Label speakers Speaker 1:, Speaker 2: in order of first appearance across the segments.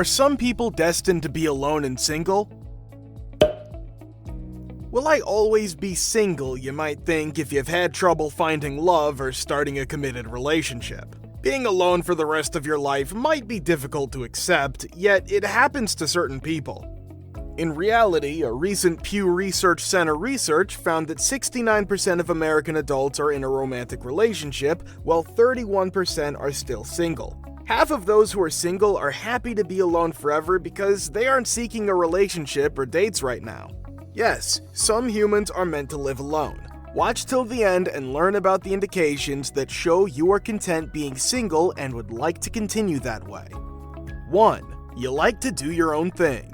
Speaker 1: Are some people destined to be alone and single? Will I always be single, you might think, if you've had trouble finding love or starting a committed relationship. Being alone for the rest of your life might be difficult to accept, yet it happens to certain people. In reality, a recent Pew Research Center research found that 69% of American adults are in a romantic relationship, while 31% are still single. Half of those who are single are happy to be alone forever because they aren't seeking a relationship or dates right now. Yes, some humans are meant to live alone. Watch till the end and learn about the indications that show you are content being single and would like to continue that way. 1. You like to do your own thing.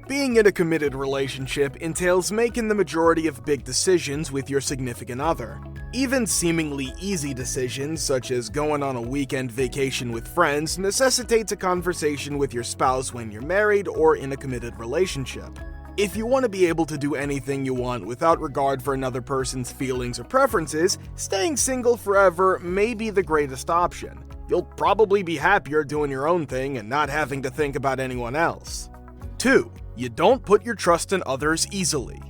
Speaker 1: Being in a committed relationship entails making the majority of big decisions with your significant other. Even seemingly easy decisions, such as going on a weekend vacation with friends, necessitates a conversation with your spouse when you're married or in a committed relationship. If you want to be able to do anything you want without regard for another person's feelings or preferences, staying single forever may be the greatest option. You'll probably be happier doing your own thing and not having to think about anyone else. 2. You don't put your trust in others easily.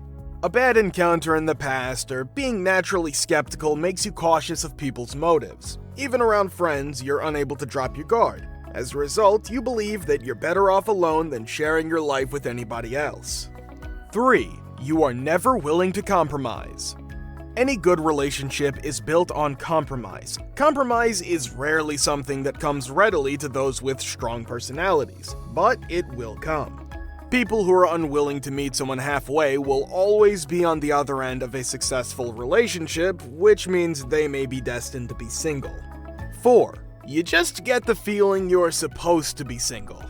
Speaker 1: A bad encounter in the past or being naturally skeptical makes you cautious of people's motives. Even around friends, you're unable to drop your guard. As a result, you believe that you're better off alone than sharing your life with anybody else. 3. You are never willing to compromise. Any good relationship is built on compromise. Compromise is rarely something that comes readily to those with strong personalities, but it will come. People who are unwilling to meet someone halfway will always be on the other end of a successful relationship, which means they may be destined to be single. 4. You just get the feeling you're supposed to be single.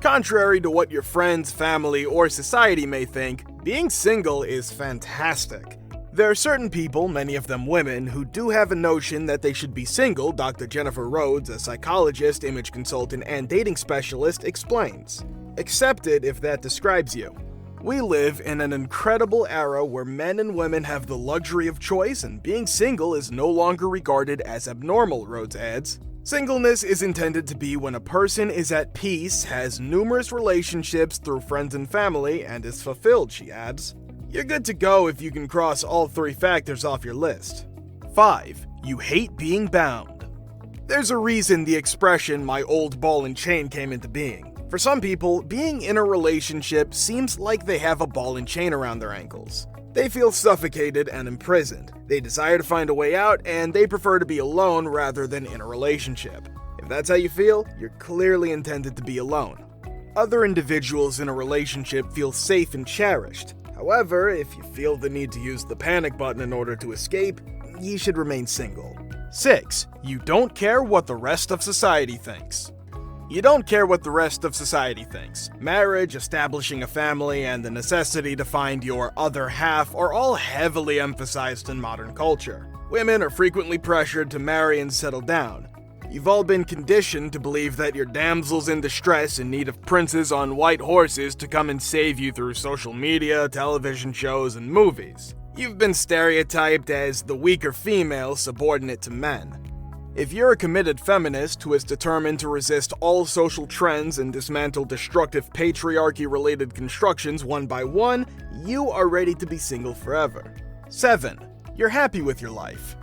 Speaker 1: Contrary to what your friends, family, or society may think, being single is fantastic. There are certain people, many of them women, who do have a notion that they should be single. Dr. Jennifer Rhodes, a psychologist, image consultant, and dating specialist, explains. Accept it if that describes you. We live in an incredible era where men and women have the luxury of choice, and being single is no longer regarded as abnormal, Rhodes adds. Singleness is intended to be when a person is at peace, has numerous relationships through friends and family, and is fulfilled, she adds. You're good to go if you can cross all 3 factors off your list. 5. You hate being bound. There's a reason the expression "my old ball and chain" came into being. For some people, being in a relationship seems like they have a ball and chain around their ankles. They feel suffocated and imprisoned. They desire to find a way out, and they prefer to be alone rather than in a relationship. If that's how you feel, you're clearly intended to be alone. Other individuals in a relationship feel safe and cherished. However, if you feel the need to use the panic button in order to escape, you should remain single. 6. You don't care what the rest of society thinks. You don't care what the rest of society thinks. Marriage, establishing a family, and the necessity to find your other half are all heavily emphasized in modern culture. Women are frequently pressured to marry and settle down. You've all been conditioned to believe that you're damsels in distress in need of princes on white horses to come and save you through social media, television shows, and movies. You've been stereotyped as the weaker female subordinate to men. If you're a committed feminist who is determined to resist all social trends and dismantle destructive patriarchy-related constructions one by one, you are ready to be single forever. 7. You're happy with your life.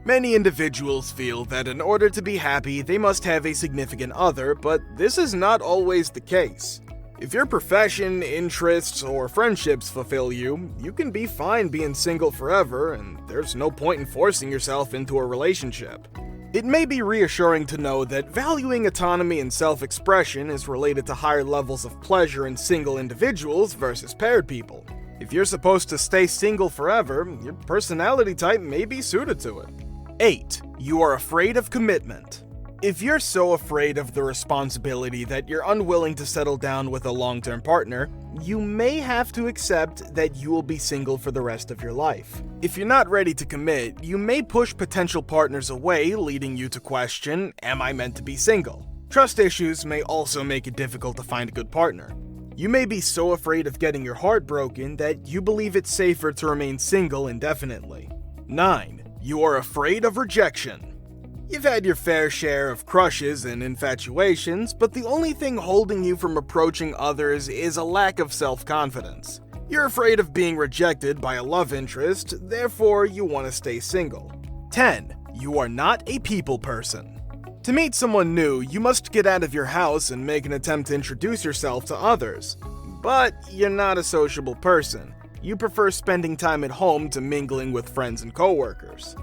Speaker 1: Many individuals feel that in order to be happy, they must have a significant other, but this is not always the case. If your profession, interests, or friendships fulfill you, you can be fine being single forever, and there's no point in forcing yourself into a relationship. It may be reassuring to know that valuing autonomy and self-expression is related to higher levels of pleasure in single individuals versus paired people. If you're supposed to stay single forever, your personality type may be suited to it. 8. You are afraid of commitment. If you're so afraid of the responsibility that you're unwilling to settle down with a long-term partner, you may have to accept that you will be single for the rest of your life. If you're not ready to commit, you may push potential partners away, leading you to question, am I meant to be single? Trust issues may also make it difficult to find a good partner. You may be so afraid of getting your heart broken that you believe it's safer to remain single indefinitely. 9. You are afraid of rejection. You've had your fair share of crushes and infatuations, but the only thing holding you from approaching others is a lack of self-confidence. You're afraid of being rejected by a love interest, therefore you want to stay single. 10. You are not a people person. To meet someone new, you must get out of your house and make an attempt to introduce yourself to others. But you're not a sociable person. You prefer spending time at home to mingling with friends and coworkers.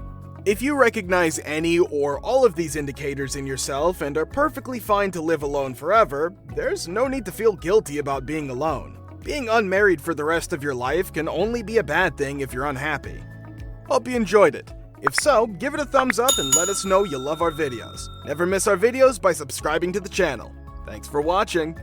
Speaker 1: If you recognize any or all of these indicators in yourself and are perfectly fine to live alone forever, there's no need to feel guilty about being alone. Being unmarried for the rest of your life can only be a bad thing if you're unhappy. Hope you enjoyed it. If so, give it a thumbs up and let us know you love our videos. Never miss our videos by subscribing to the channel. Thanks for watching.